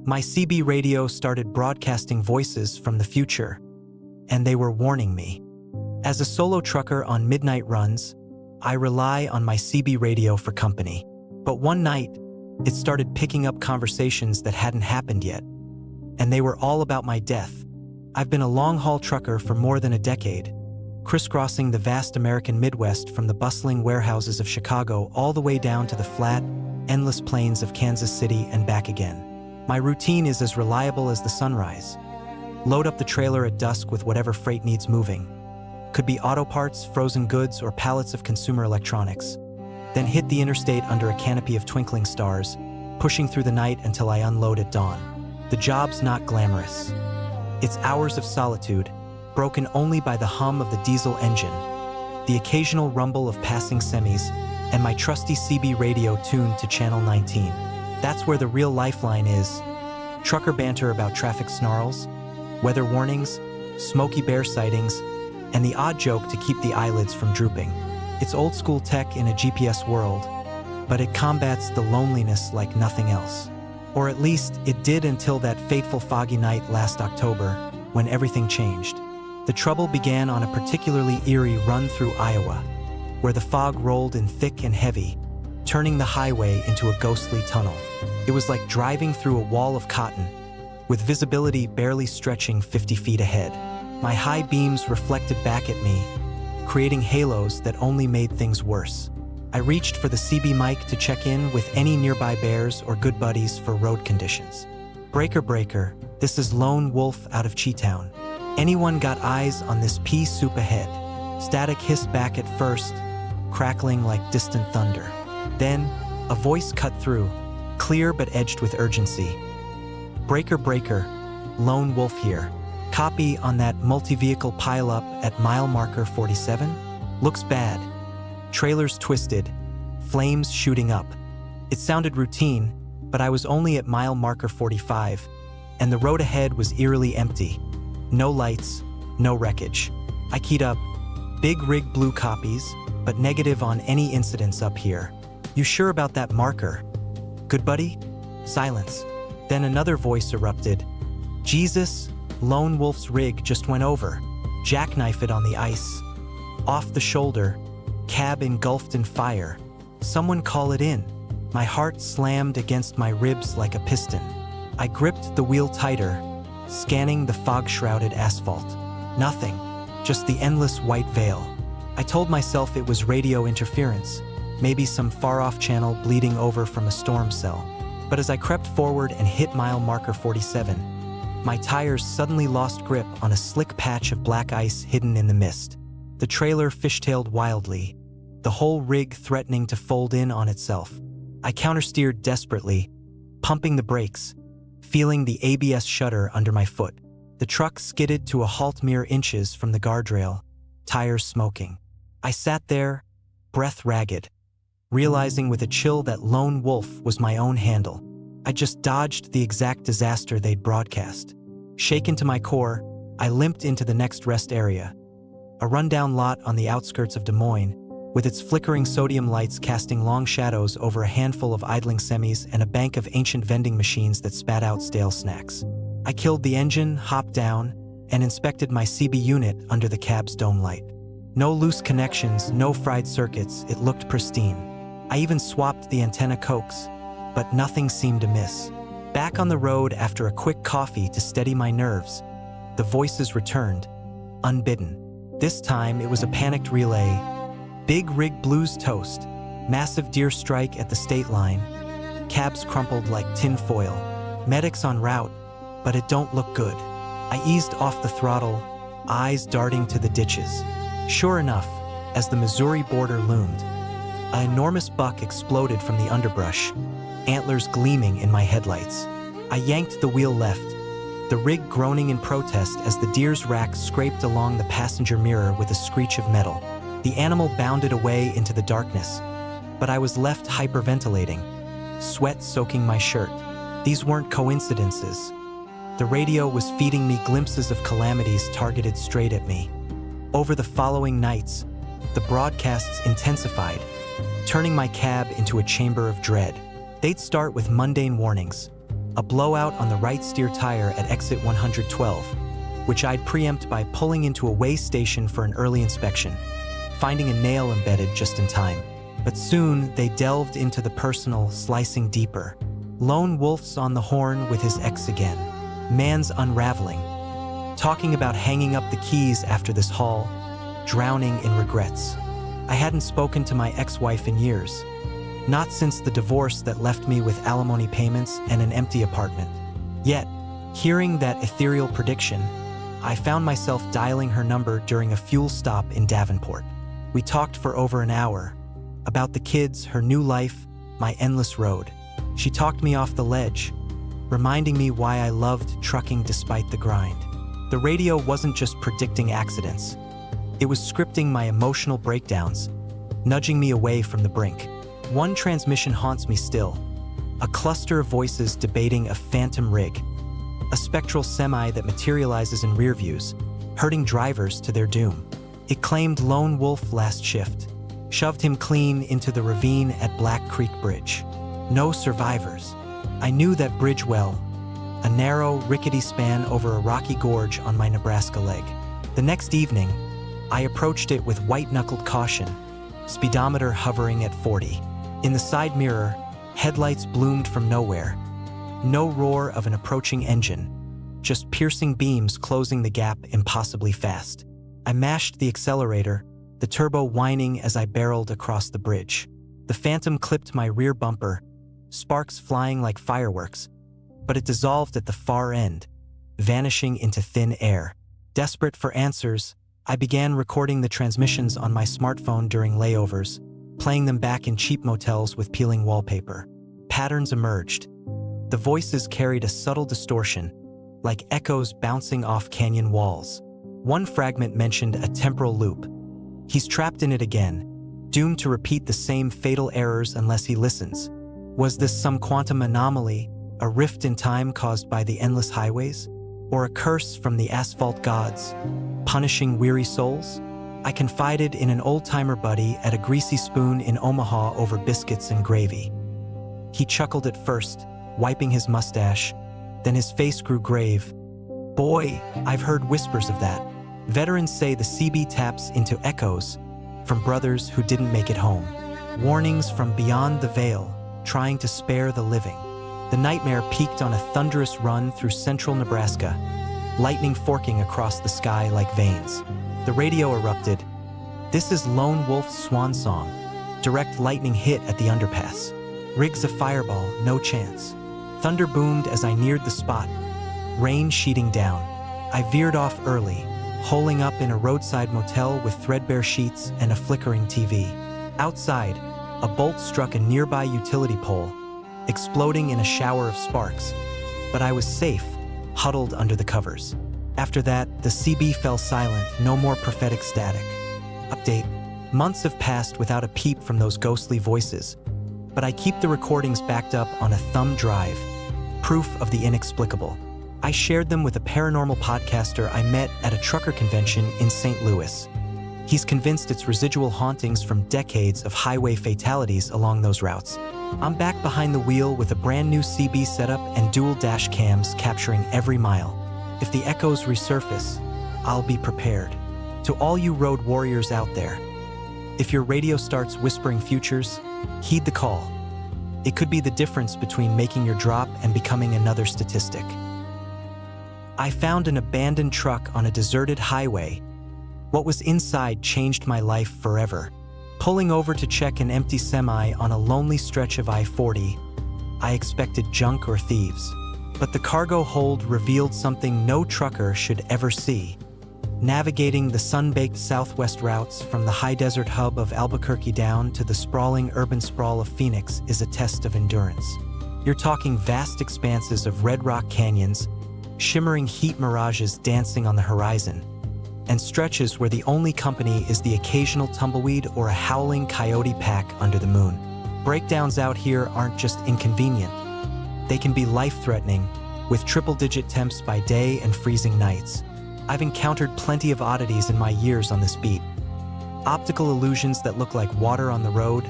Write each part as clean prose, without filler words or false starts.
My CB radio started broadcasting voices from the future, and they were warning me. As a solo trucker on midnight runs, I rely on my CB radio for company. But one night, it started picking up conversations that hadn't happened yet, and they were all about my death. I've been a long-haul trucker for more than a decade, crisscrossing the vast American Midwest from the bustling warehouses of Chicago all the way down to the flat, endless plains of Kansas City and back again. My routine is as reliable as the sunrise. Load up the trailer at dusk with whatever freight needs moving. Could be auto parts, frozen goods, or pallets of consumer electronics. Then hit the interstate under a canopy of twinkling stars, pushing through the night until I unload at dawn. The job's not glamorous. It's hours of solitude, broken only by the hum of the diesel engine, the occasional rumble of passing semis, and my trusty CB radio tuned to channel 19. That's where the real lifeline is. Trucker banter about traffic snarls, weather warnings, Smokey Bear sightings, and the odd joke to keep the eyelids from drooping. It's old school tech in a GPS world, but it combats the loneliness like nothing else. Or at least it did until that fateful foggy night last October, when everything changed. The trouble began on a particularly eerie run through Iowa, where the fog rolled in thick and heavy, turning the highway into a ghostly tunnel. It was like driving through a wall of cotton, with visibility barely stretching 50 feet ahead. My high beams reflected back at me, creating halos that only made things worse. I reached for the CB mic to check in with any nearby bears or good buddies for road conditions. Breaker, breaker, this is Lone Wolf out of Cheetown. Anyone got eyes on this pea soup ahead? Static hissed back at first, crackling like distant thunder. Then, a voice cut through, clear but edged with urgency. Breaker, breaker, Lone Wolf here. Copy on that multi-vehicle pileup at mile marker 47? Looks bad. Trailers twisted, flames shooting up. It sounded routine, but I was only at mile marker 45, and the road ahead was eerily empty. No lights, no wreckage. I keyed up, big rig blue copies, but negative on any incidents up here. You sure about that marker? Good buddy? Silence. Then another voice erupted. Jesus, Lone Wolf's rig just went over. Jackknife it on the ice. Off the shoulder, cab engulfed in fire. Someone call it in. My heart slammed against my ribs like a piston. I gripped the wheel tighter, scanning the fog-shrouded asphalt. Nothing, just the endless white veil. I told myself it was radio interference, maybe some far-off channel bleeding over from a storm cell. But as I crept forward and hit mile marker 47, my tires suddenly lost grip on a slick patch of black ice hidden in the mist. The trailer fishtailed wildly, the whole rig threatening to fold in on itself. I countersteered desperately, pumping the brakes, feeling the ABS shudder under my foot. The truck skidded to a halt mere inches from the guardrail, tires smoking. I sat there, breath ragged, realizing with a chill that Lone Wolf was my own handle. I just dodged the exact disaster they'd broadcast. Shaken to my core, I limped into the next rest area, a rundown lot on the outskirts of Des Moines, with its flickering sodium lights casting long shadows over a handful of idling semis and a bank of ancient vending machines that spat out stale snacks. I killed the engine, hopped down, and inspected my CB unit under the cab's dome light. No loose connections, no fried circuits, it looked pristine. I even swapped the antenna coax, but nothing seemed amiss. Back on the road after a quick coffee to steady my nerves, the voices returned, unbidden. This time it was a panicked relay. Big rig blues toast, massive deer strike at the state line, cabs crumpled like tin foil, medics en route, but it don't look good. I eased off the throttle, eyes darting to the ditches. Sure enough, as the Missouri border loomed, an enormous buck exploded from the underbrush, antlers gleaming in my headlights. I yanked the wheel left, the rig groaning in protest as the deer's rack scraped along the passenger mirror with a screech of metal. The animal bounded away into the darkness, but I was left hyperventilating, sweat soaking my shirt. These weren't coincidences. The radio was feeding me glimpses of calamities targeted straight at me. Over the following nights, the broadcasts intensified, turning my cab into a chamber of dread. They'd start with mundane warnings. a blowout on the right steer tire at exit 112, which I'd preempt by pulling into a way station for an early inspection, finding a nail embedded just in time. But soon they delved into the personal, slicing deeper. Lone wolf's on the horn with his ex again. Man's unraveling. Talking about hanging up the keys after this haul, drowning in regrets. I hadn't spoken to my ex-wife in years. Not since the divorce that left me with alimony payments and an empty apartment. Yet, hearing that ethereal prediction, I found myself dialing her number during a fuel stop in Davenport. We talked for over an hour, about the kids, her new life, my endless road. She talked me off the ledge, reminding me why I loved trucking despite the grind. The radio wasn't just predicting accidents. It was scripting my emotional breakdowns, nudging me away from the brink. One transmission haunts me still, a cluster of voices debating a phantom rig, a spectral semi that materializes in rear views, herding drivers to their doom. It claimed Lone Wolf last shift, shoved him clean into the ravine at Black Creek Bridge. No survivors. I knew that bridge well, a narrow, rickety span over a rocky gorge on my Nebraska leg. The next evening, I approached it with white-knuckled caution, speedometer hovering at 40. In the side mirror, headlights bloomed from nowhere. No roar of an approaching engine, just piercing beams closing the gap impossibly fast. I mashed the accelerator, the turbo whining as I barreled across the bridge. The Phantom clipped my rear bumper, sparks flying like fireworks, but it dissolved at the far end, vanishing into thin air. Desperate for answers, I began recording the transmissions on my smartphone during layovers, playing them back in cheap motels with peeling wallpaper. Patterns emerged. The voices carried a subtle distortion, like echoes bouncing off canyon walls. One fragment mentioned a temporal loop. He's trapped in it again, doomed to repeat the same fatal errors unless he listens. Was this some quantum anomaly, a rift in time caused by the endless highways? Or a curse from the asphalt gods, punishing weary souls? I confided in an old-timer buddy at a greasy spoon in Omaha over biscuits and gravy. He chuckled at first, wiping his mustache, then his face grew grave. Boy, I've heard whispers of that. Veterans say the CB taps into echoes from brothers who didn't make it home. Warnings from beyond the veil, trying to spare the living. The nightmare peaked on a thunderous run through central Nebraska, lightning forking across the sky like veins. The radio erupted. This is Lone Wolf's swan song. Direct lightning hit at the underpass. Rigs a fireball, no chance. Thunder boomed as I neared the spot. Rain sheeting down. I veered off early, holing up in a roadside motel with threadbare sheets and a flickering TV. Outside, a bolt struck a nearby utility pole, exploding in a shower of sparks. But I was safe, huddled under the covers. After that, the CB fell silent, no more prophetic static. Update: months have passed without a peep from those ghostly voices, but I keep the recordings backed up on a thumb drive, proof of the inexplicable. I shared them with a paranormal podcaster I met at a trucker convention in St. Louis. He's convinced it's residual hauntings from decades of highway fatalities along those routes. I'm back behind the wheel with a brand new CB setup and dual dash cams capturing every mile. If the echoes resurface, I'll be prepared. To all you road warriors out there, if your radio starts whispering futures, heed the call. It could be the difference between making your drop and becoming another statistic. I found an abandoned truck on a deserted highway. What was inside changed my life forever. Pulling over to check an empty semi on a lonely stretch of I-40, I expected junk or thieves. But the cargo hold revealed something no trucker should ever see. Navigating the sun-baked southwest routes from the high desert hub of Albuquerque down to the sprawling urban sprawl of Phoenix is a test of endurance. You're talking vast expanses of red rock canyons, shimmering heat mirages dancing on the horizon, and stretches where the only company is the occasional tumbleweed or a howling coyote pack under the moon. Breakdowns out here aren't just inconvenient. They can be life-threatening, with triple-digit temps by day and freezing nights. I've encountered plenty of oddities in my years on this beat. Optical illusions that look like water on the road,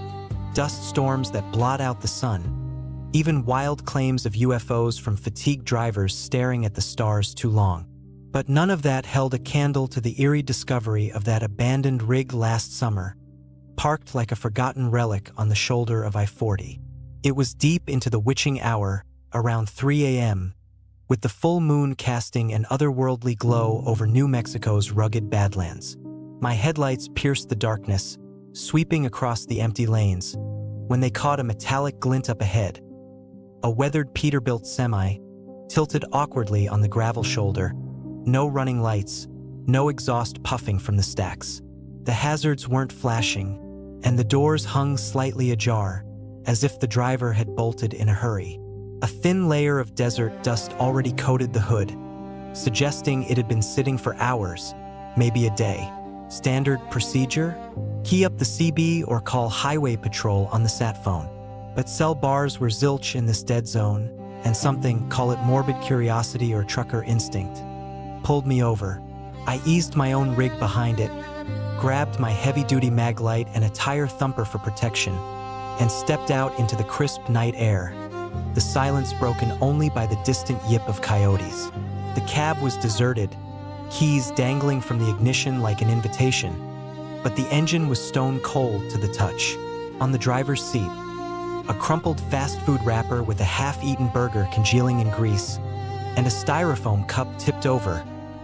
dust storms that blot out the sun, even wild claims of UFOs from fatigued drivers staring at the stars too long. But none of that held a candle to the eerie discovery of that abandoned rig last summer, parked like a forgotten relic on the shoulder of I-40. It was deep into the witching hour, around 3 a.m., with the full moon casting an otherworldly glow over New Mexico's rugged Badlands. My headlights pierced the darkness, sweeping across the empty lanes, when they caught a metallic glint up ahead. A weathered Peterbilt semi, tilted awkwardly on the gravel shoulder. No running lights, no exhaust puffing from the stacks. The hazards weren't flashing, and the doors hung slightly ajar, as if the driver had bolted in a hurry. A thin layer of desert dust already coated the hood, suggesting it had been sitting for hours, maybe a day. Standard procedure? Key up the CB or call highway patrol on the sat phone. But cell bars were zilch in this dead zone, and something, call it morbid curiosity or trucker instinct, pulled me over. I eased my own rig behind it, grabbed my heavy-duty mag light and a tire thumper for protection, and stepped out into the crisp night air, the silence broken only by the distant yip of coyotes. The cab was deserted, keys dangling from the ignition like an invitation, but the engine was stone cold to the touch. On the driver's seat, a crumpled fast food wrapper with a half-eaten burger congealing in grease, and a styrofoam cup tipped over,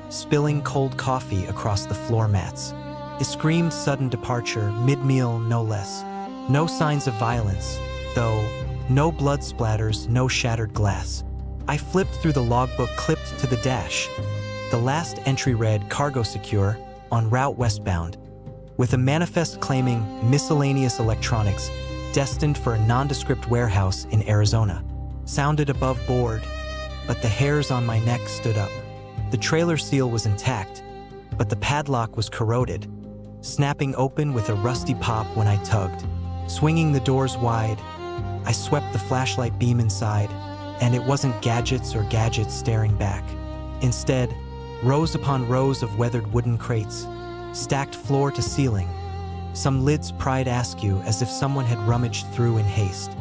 spilling cold coffee across the floor mats. It screamed sudden departure, mid-meal no less. No signs of violence, though, no blood splatters, no shattered glass. I flipped through the logbook clipped to the dash. The last entry read cargo secure, on route westbound, with a manifest claiming miscellaneous electronics destined for a nondescript warehouse in Arizona. Sounded above board, but the hairs on my neck stood up. The trailer seal was intact, but the padlock was corroded, snapping open with a rusty pop when I tugged. Swinging the doors wide, I swept the flashlight beam inside, and it wasn't gadgets or gadgets staring back. Instead, rows upon rows of weathered wooden crates, stacked floor to ceiling. Some lids pried askew as if someone had rummaged through in haste.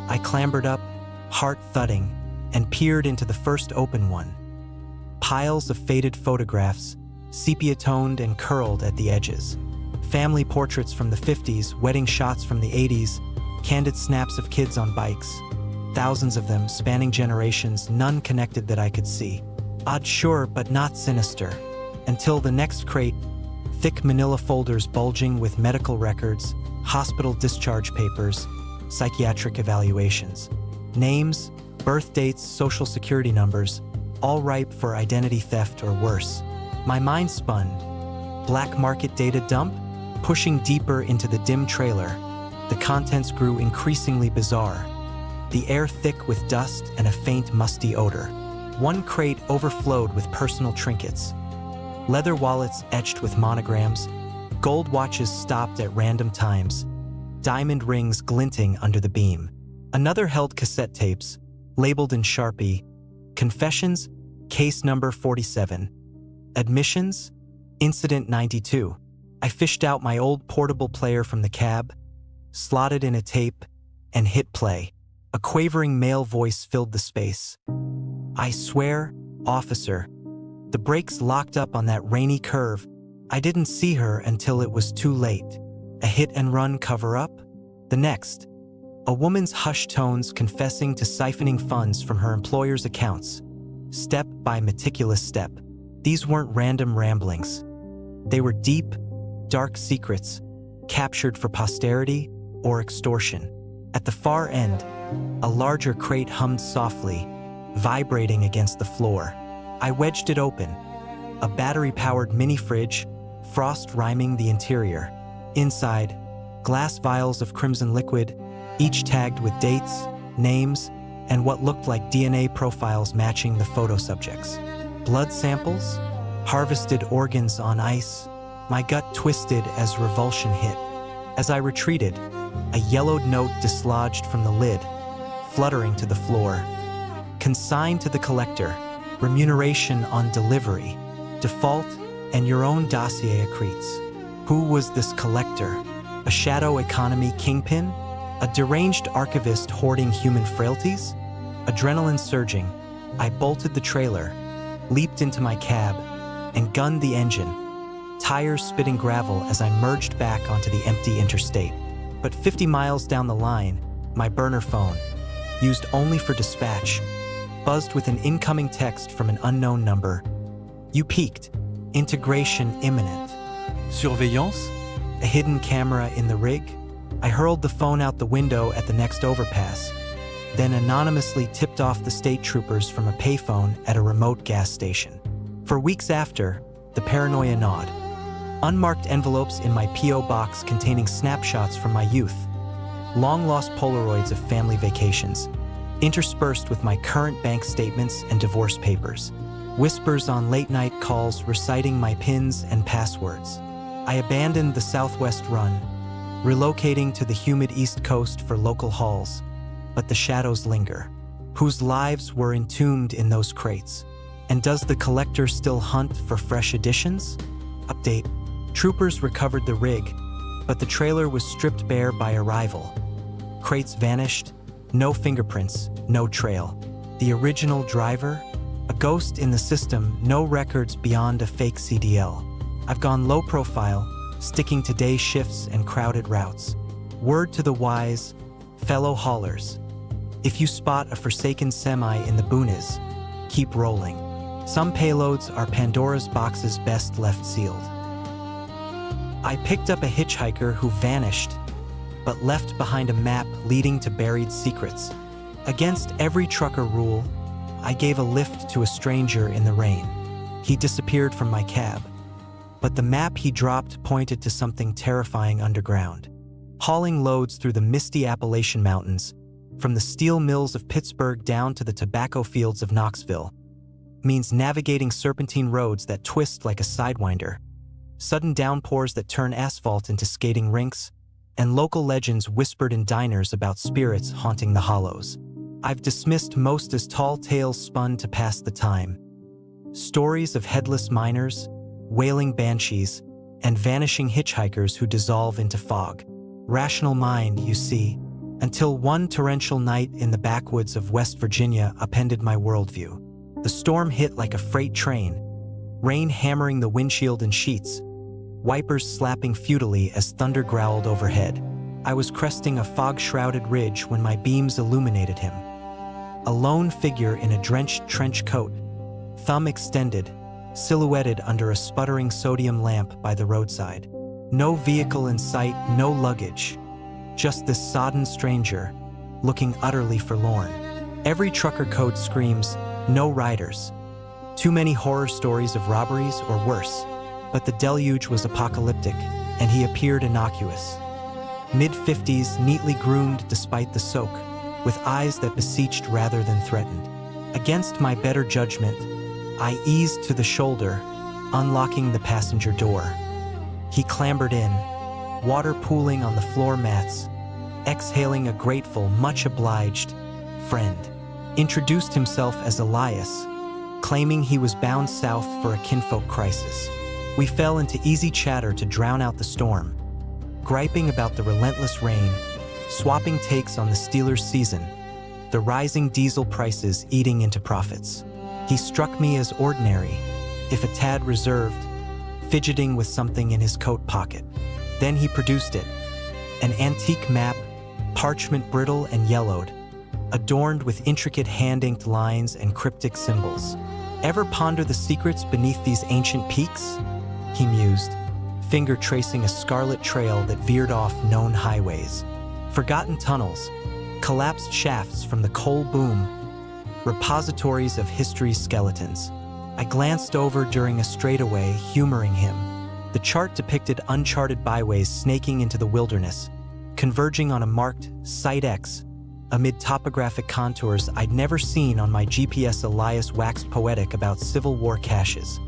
I clambered up, heart thudding, and peered into the first open one. Piles of faded photographs, sepia-toned and curled at the edges. Family portraits from the 50s, wedding shots from the 80s, candid snaps of kids on bikes. Thousands of them, spanning generations, none connected that I could see. Odd sure, but not sinister. Until the next crate, thick manila folders bulging with medical records, hospital discharge papers, psychiatric evaluations. Names, birth dates, social security numbers, all ripe for identity theft or worse. My mind spun. Black market data dump? Pushing deeper into the dim trailer, the contents grew increasingly bizarre. The air thick with dust and a faint musty odor. One crate overflowed with personal trinkets. Leather wallets etched with monograms, gold watches stopped at random times, diamond rings glinting under the beam. Another held cassette tapes, labeled in Sharpie, Confessions, Case Number 47. Admissions, Incident 92. I fished out my old portable player from the cab, slotted in a tape, and hit play. A quavering male voice filled the space. I swear, officer, the brakes locked up on that rainy curve. I didn't see her until it was too late. A hit-and-run cover-up? The next, a woman's hushed tones confessing to siphoning funds from her employer's accounts, step by meticulous step. These weren't random ramblings. They were deep, dark secrets, captured for posterity or extortion. At the far end, a larger crate hummed softly, vibrating against the floor. I wedged it open. A battery-powered mini-fridge, frost rhyming the interior. Inside, glass vials of crimson liquid, each tagged with dates, names, and what looked like DNA profiles matching the photo subjects. Blood samples? Harvested organs on ice? My gut twisted as revulsion hit. As I retreated, a yellowed note dislodged from the lid, fluttering to the floor. Consigned to the collector, remuneration on delivery, default, and your own dossier accretes. Who was this collector? A shadow economy kingpin? A deranged archivist hoarding human frailties? Adrenaline surging, I bolted the trailer, leaped into my cab, and gunned the engine, tires spitting gravel as I merged back onto the empty interstate. But 50 miles down the line, my burner phone, used only for dispatch, buzzed with an incoming text from an unknown number. You peaked. Integration imminent. Surveillance? A hidden camera in the rig? I hurled the phone out the window at the next overpass, then anonymously tipped off the state troopers from a payphone at a remote gas station. For weeks after, the paranoia gnawed. Unmarked envelopes in my P.O. box containing snapshots from my youth, long-lost Polaroids of family vacations, interspersed with my current bank statements and divorce papers, whispers on late-night calls reciting my PINs and passwords. I abandoned the Southwest run, relocating to the humid East Coast for local hauls, but the shadows linger. Whose lives were entombed in those crates? And does the collector still hunt for fresh additions? Update: troopers recovered the rig, but the trailer was stripped bare by arrival. Crates vanished, no fingerprints, no trail. The original driver? A ghost in the system, no records beyond a fake CDL. I've gone low profile, sticking to day shifts and crowded routes. Word to the wise, fellow haulers: if you spot a forsaken semi in the boonies, keep rolling. Some payloads are Pandora's boxes best left sealed. I picked up a hitchhiker who vanished, but left behind a map leading to buried secrets. Against every trucker rule, I gave a lift to a stranger in the rain. He disappeared from my cab, but the map he dropped pointed to something terrifying underground. Hauling loads through the misty Appalachian Mountains, from the steel mills of Pittsburgh down to the tobacco fields of Knoxville, means navigating serpentine roads that twist like a sidewinder, sudden downpours that turn asphalt into skating rinks, and local legends whispered in diners about spirits haunting the hollows. I've dismissed most as tall tales spun to pass the time. Stories of headless miners, wailing banshees, and vanishing hitchhikers who dissolve into fog. Rational mind, you see, until one torrential night in the backwoods of West Virginia upended my worldview. The storm hit like a freight train, rain hammering the windshield and sheets, wipers slapping futilely as thunder growled overhead. I was cresting a fog-shrouded ridge when my beams illuminated him. A lone figure in a drenched trench coat, thumb extended, silhouetted under a sputtering sodium lamp by the roadside. No vehicle in sight, no luggage. Just this sodden stranger, looking utterly forlorn. Every trucker code screams, no riders. Too many horror stories of robberies or worse. But the deluge was apocalyptic, and he appeared innocuous. Mid-50s, neatly groomed despite the soak, with eyes that beseeched rather than threatened. Against my better judgment, I eased to the shoulder, unlocking the passenger door. He clambered in, water pooling on the floor mats, exhaling a grateful, much obliged friend. Introduced himself as Elias, claiming he was bound south for a kinfolk crisis. We fell into easy chatter to drown out the storm, griping about the relentless rain, swapping takes on the Steelers' season, the rising diesel prices eating into profits. He struck me as ordinary, if a tad reserved, fidgeting with something in his coat pocket. Then he produced it, an antique map, parchment brittle and yellowed, adorned with intricate hand-inked lines and cryptic symbols. Ever ponder the secrets beneath these ancient peaks? He mused, finger tracing a scarlet trail that veered off known highways. Forgotten tunnels, collapsed shafts from the coal boom, repositories of history's skeletons. I glanced over during a straightaway, humoring him. The chart depicted uncharted byways snaking into the wilderness, converging on a marked Site X amid topographic contours I'd never seen on my GPS. Elias waxed poetic about Civil War caches,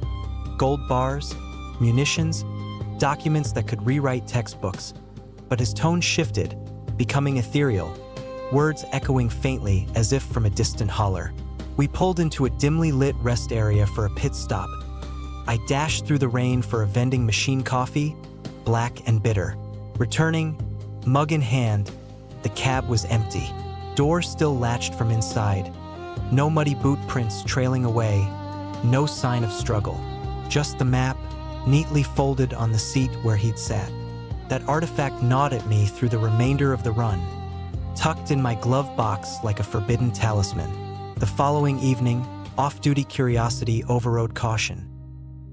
gold bars, munitions, documents that could rewrite textbooks. But his tone shifted, becoming ethereal, words echoing faintly as if from a distant holler. We pulled into a dimly lit rest area for a pit stop. I dashed through the rain for a vending machine coffee, black and bitter. Returning, mug in hand, The cab was empty. Door still latched from inside. No muddy boot prints trailing away. No sign of struggle. Just the map, neatly folded on the seat where he'd sat. That artifact gnawed at me through the remainder of the run, tucked in my glove box like a forbidden talisman. The following evening, off-duty curiosity overrode caution.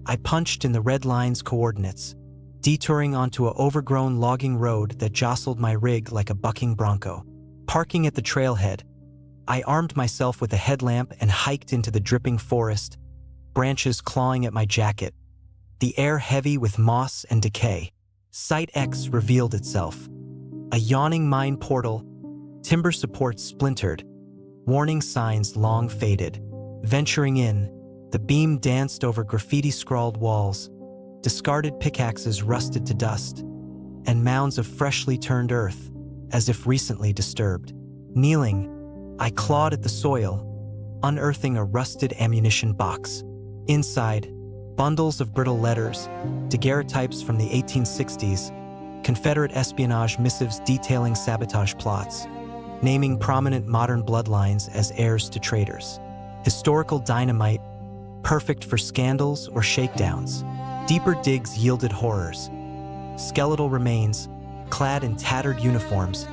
I punched in the red line's coordinates, detouring onto an overgrown logging road that jostled my rig like a bucking bronco. Parking at the trailhead, I armed myself with a headlamp and hiked into the dripping forest, branches clawing at my jacket, the air heavy with moss and decay. Site X revealed itself. A yawning mine portal, timber supports splintered, warning signs long faded. Venturing in, the beam danced over graffiti-scrawled walls, discarded pickaxes rusted to dust, and mounds of freshly turned earth, as if recently disturbed. Kneeling, I clawed at the soil, unearthing a rusted ammunition box. Inside, bundles of brittle letters, daguerreotypes from the 1860s, Confederate espionage missives detailing sabotage plots, naming prominent modern bloodlines as heirs to traitors. Historical dynamite, perfect for scandals or shakedowns. Deeper digs yielded horrors. Skeletal remains, clad in tattered uniforms,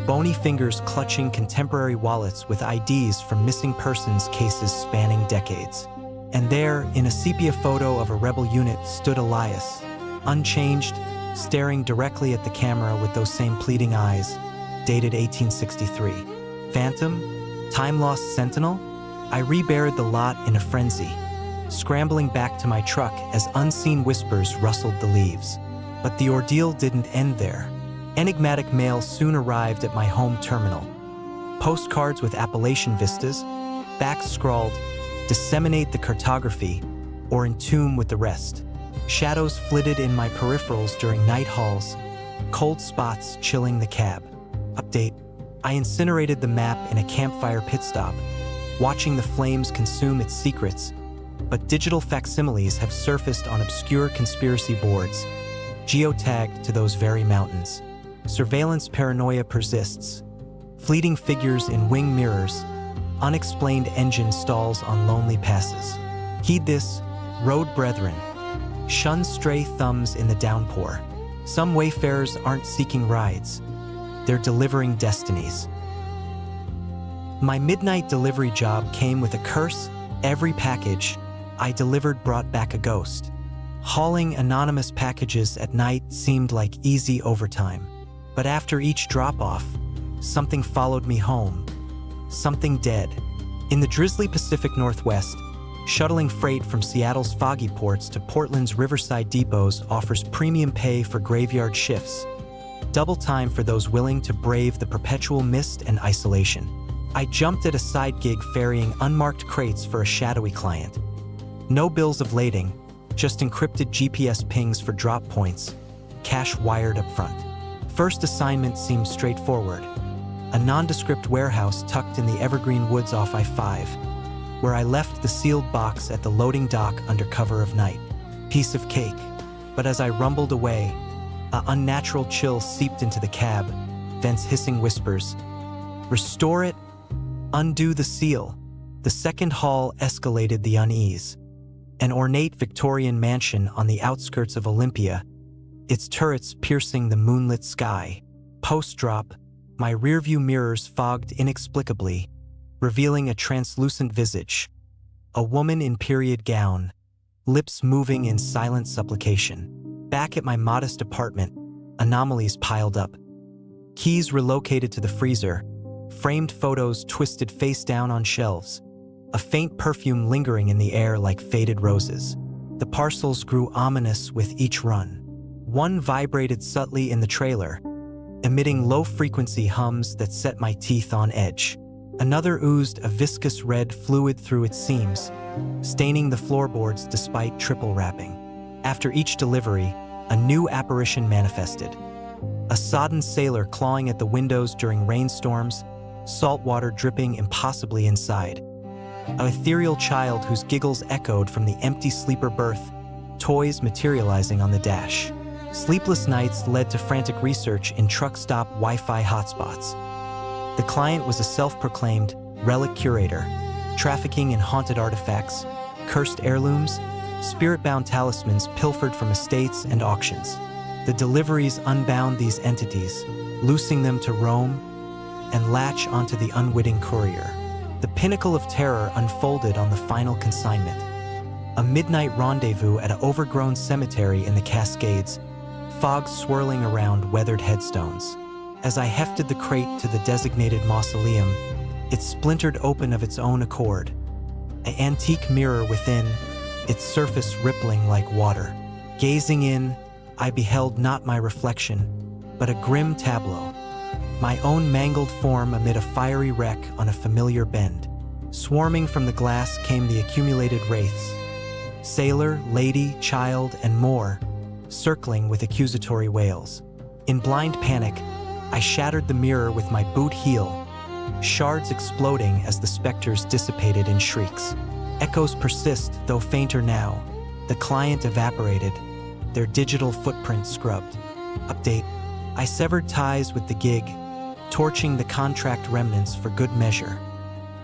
bony fingers clutching contemporary wallets with IDs from missing persons cases spanning decades. And there, in a sepia photo of a rebel unit, stood Elias, unchanged, staring directly at the camera with those same pleading eyes, dated 1863. Phantom? Time-lost sentinel? I reburied the lot in a frenzy, scrambling back to my truck as unseen whispers rustled the leaves. But the ordeal didn't end there. Enigmatic mail soon arrived at my home terminal. Postcards with Appalachian vistas, backs scrawled, "Disseminate the cartography," or "Entomb with the rest." Shadows flitted in my peripherals during night hauls, cold spots chilling the cab. Update: I incinerated the map in a campfire pit stop, watching the flames consume its secrets, but digital facsimiles have surfaced on obscure conspiracy boards, geotagged to those very mountains. Surveillance paranoia persists. Fleeting figures in wing mirrors, unexplained engine stalls on lonely passes. Heed this, road brethren. Shun stray thumbs in the downpour. Some wayfarers aren't seeking rides. They're delivering destinies. My midnight delivery job came with a curse. Every package I delivered brought back a ghost. Hauling anonymous packages at night seemed like easy overtime. But after each drop-off, something followed me home. Something dead. In the drizzly Pacific Northwest, shuttling freight from Seattle's foggy ports to Portland's riverside depots offers premium pay for graveyard shifts. Double time for those willing to brave the perpetual mist and isolation. I jumped at a side gig ferrying unmarked crates for a shadowy client. No bills of lading, just encrypted GPS pings for drop points, cash wired up front. First assignment seemed straightforward. A nondescript warehouse tucked in the evergreen woods off I-5, where I left the sealed box at the loading dock under cover of night. Piece of cake. But as I rumbled away, an unnatural chill seeped into the cab, thence hissing whispers. Restore it, undo the seal. The second haul escalated the unease. An ornate Victorian mansion on the outskirts of Olympia, its turrets piercing the moonlit sky. Post-drop, my rearview mirrors fogged inexplicably, revealing a translucent visage. A woman in period gown, lips moving in silent supplication. Back at my modest apartment, anomalies piled up. Keys relocated to the freezer, framed photos twisted face down on shelves, a faint perfume lingering in the air like faded roses. The parcels grew ominous with each run. One vibrated subtly in the trailer, emitting low-frequency hums that set my teeth on edge. Another oozed a viscous red fluid through its seams, staining the floorboards despite triple wrapping. After each delivery, a new apparition manifested. A sodden sailor clawing at the windows during rainstorms, salt water dripping impossibly inside. An ethereal child whose giggles echoed from the empty sleeper berth, toys materializing on the dash. Sleepless nights led to frantic research in truck stop Wi-Fi hotspots. The client was a self-proclaimed relic curator, trafficking in haunted artifacts, cursed heirlooms, spirit-bound talismans pilfered from estates and auctions. The deliveries unbound these entities, loosing them to roam and latch onto the unwitting courier. The pinnacle of terror unfolded on the final consignment. A midnight rendezvous at an overgrown cemetery in the Cascades, fog swirling around weathered headstones. As I hefted the crate to the designated mausoleum, it splintered open of its own accord. An antique mirror within, its surface rippling like water. Gazing in, I beheld not my reflection, but a grim tableau. My own mangled form amid a fiery wreck on a familiar bend. Swarming from the glass came the accumulated wraiths. Sailor, lady, child, and more, circling with accusatory wails. In blind panic, I shattered the mirror with my boot heel, shards exploding as the specters dissipated in shrieks. Echoes persist, though fainter now. The client evaporated, their digital footprint scrubbed. Update: I severed ties with the gig, torching the contract remnants for good measure.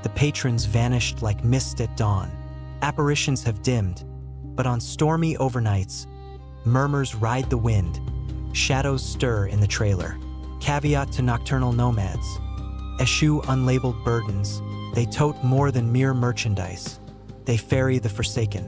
The patrons vanished like mist at dawn. Apparitions have dimmed, but on stormy overnights, murmurs ride the wind, shadows stir in the trailer. Caveat to nocturnal nomads: eschew unlabeled burdens, they tote more than mere merchandise. They ferry the forsaken.